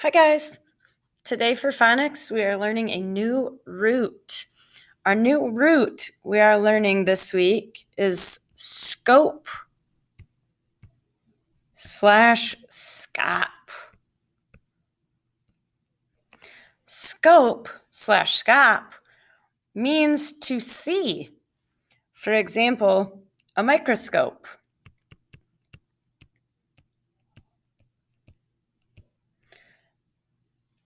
Hi guys! Today for Phonics, we are learning a new root. Our new root we are learning this week is Scop / Scop. Scope / Scop means to see. For example, a microscope.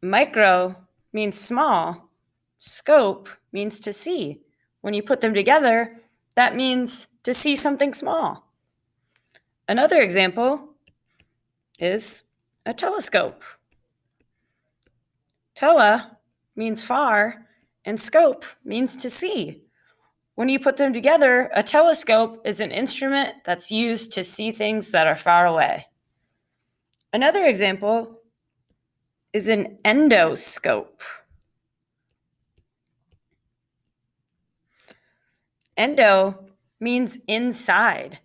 Micro means small. Scope means to see. When you put them together, that means to see something small. Another example is a telescope. Tele means far, and scope means to see. When you put them together, a telescope is an instrument that's used to see things that are far away. Another example is an endoscope. Endo means inside.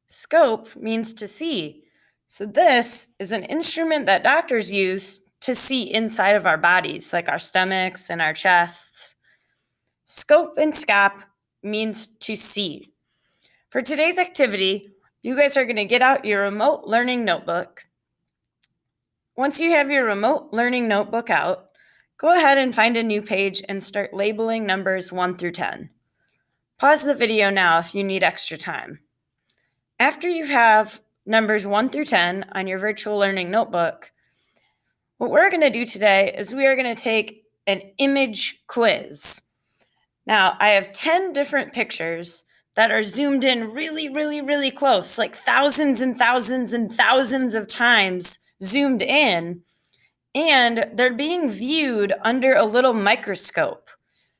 Scope means to see. So this is an instrument that doctors use to see inside of our bodies, like our stomachs and our chests. Scope and Scop means to see. For today's activity, you guys are going to get out your remote learning notebook. Once you have your remote learning notebook out, go ahead and find a new page and start labeling numbers 1 through 10. Pause the video now if you need extra time. After you have numbers 1 through 10 on your virtual learning notebook, what we're going to do today is we are going to take an image quiz. Now, I have 10 different pictures that are zoomed in really close, like thousands and thousands and thousands of times zoomed in, and they're being viewed under a little microscope.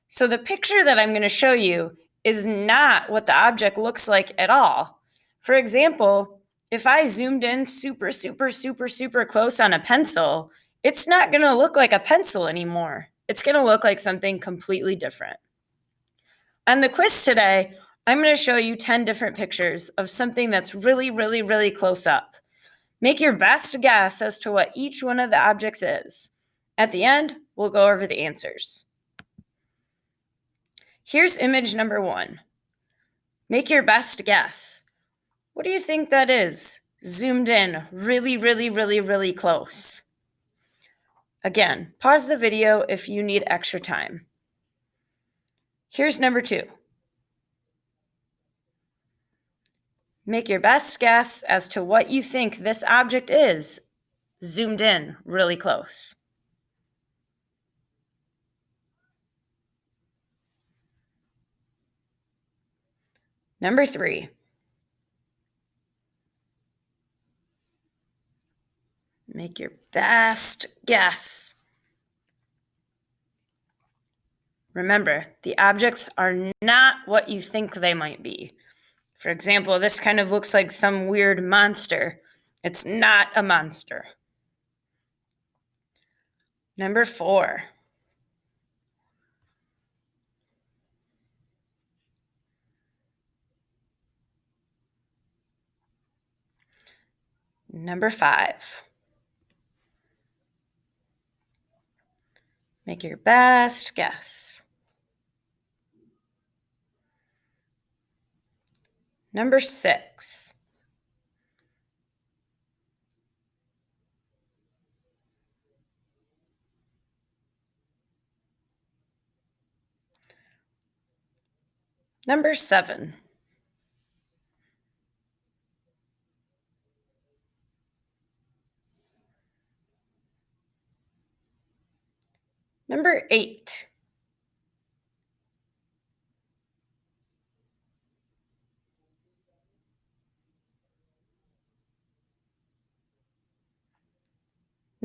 So the picture that I'm going to show you is not what the object looks like at all. For example, if I zoomed in super close on a pencil, it's not going to look like a pencil anymore. It's going to look like something completely different. On the quiz today, I'm going to show you 10 different pictures of something that's really close up. Make your best guess as to what each one of the objects is. At the end, we'll go over the answers. Here's image number 1. Make your best guess. What do you think that is? Zoomed in really close. Again, pause the video if you need extra time. Here's number 2. Make your best guess as to what you think this object is, zoomed in really close. Number 3. Make your best guess. Remember, the objects are not what you think they might be. For example, this kind of looks like some weird monster. It's not a monster. Number 4. Number 5. Make your best guess. Number 6. Number 7. Number 8.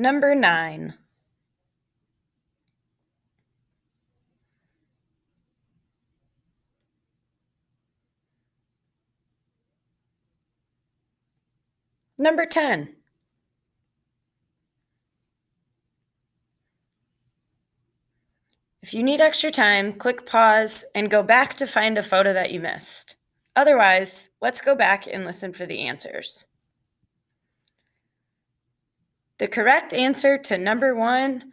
Number 9. Number 10. If you need extra time, click pause and go back to find a photo that you missed. Otherwise, let's go back and listen for the answers. The correct answer to number 1,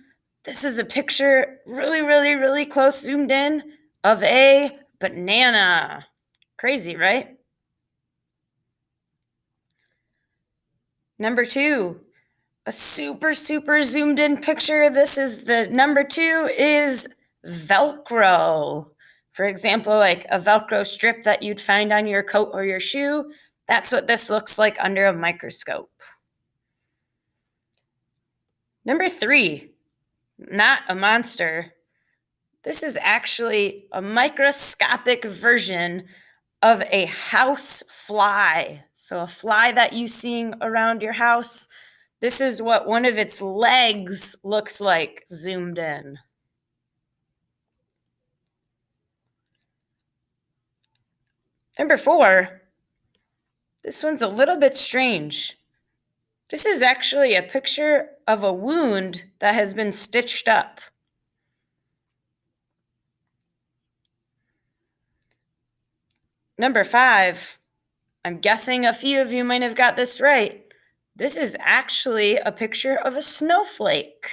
this is a picture really, really, really close zoomed in of a banana. Crazy, right? Number 2, a super, super zoomed in picture. This is the number 2 is Velcro. For example, like a Velcro strip that you'd find on your coat or your shoe. That's what this looks like under a microscope. Number 3, not a monster. This is actually a microscopic version of a house fly. So a fly that you see around your house. This is what one of its legs looks like zoomed in. Number 4, this one's a little bit strange. This is actually a picture of a wound that has been stitched up. Number 5, I'm guessing a few of you might have got this right. This is actually a picture of a snowflake.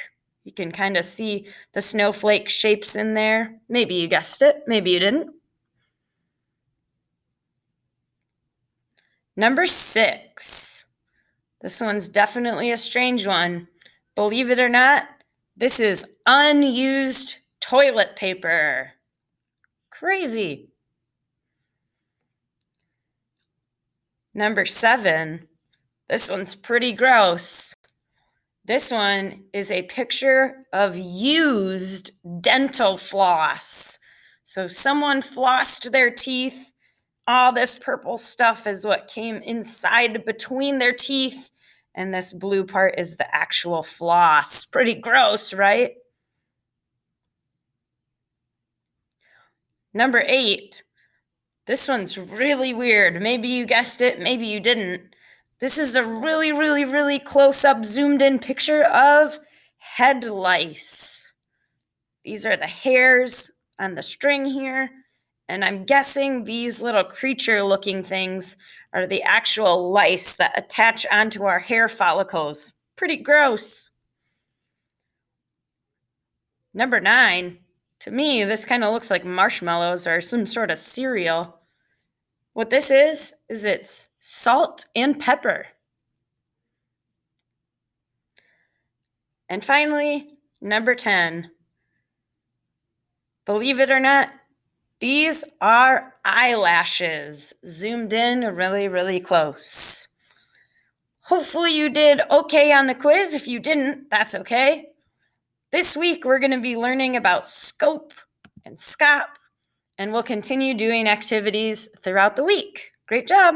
You can kind of see the snowflake shapes in there. Maybe you guessed it, maybe you didn't. Number 6. This one's definitely a strange one. Believe it or not, this is unused toilet paper. Crazy. Number 7. This one's pretty gross. This one is a picture of used dental floss. So someone flossed their teeth. All this purple stuff is what came inside between their teeth. And this blue part is the actual floss. Pretty gross, right? Number 8. This one's really weird. Maybe you guessed it, maybe you didn't. This is a really, really, really close-up, zoomed-in picture of head lice. These are the hairs on the string here, and I'm guessing these little creature-looking things are the actual lice that attach onto our hair follicles. Pretty gross. Number 9, to me, this kind of looks like marshmallows or some sort of cereal. What this is it's salt and pepper. And finally, number 10. Believe it or not, these are eyelashes, zoomed in really, really close. Hopefully you did okay on the quiz. If you didn't, that's okay. This week, we're going to be learning about Scop and Scop, and we'll continue doing activities throughout the week. Great job.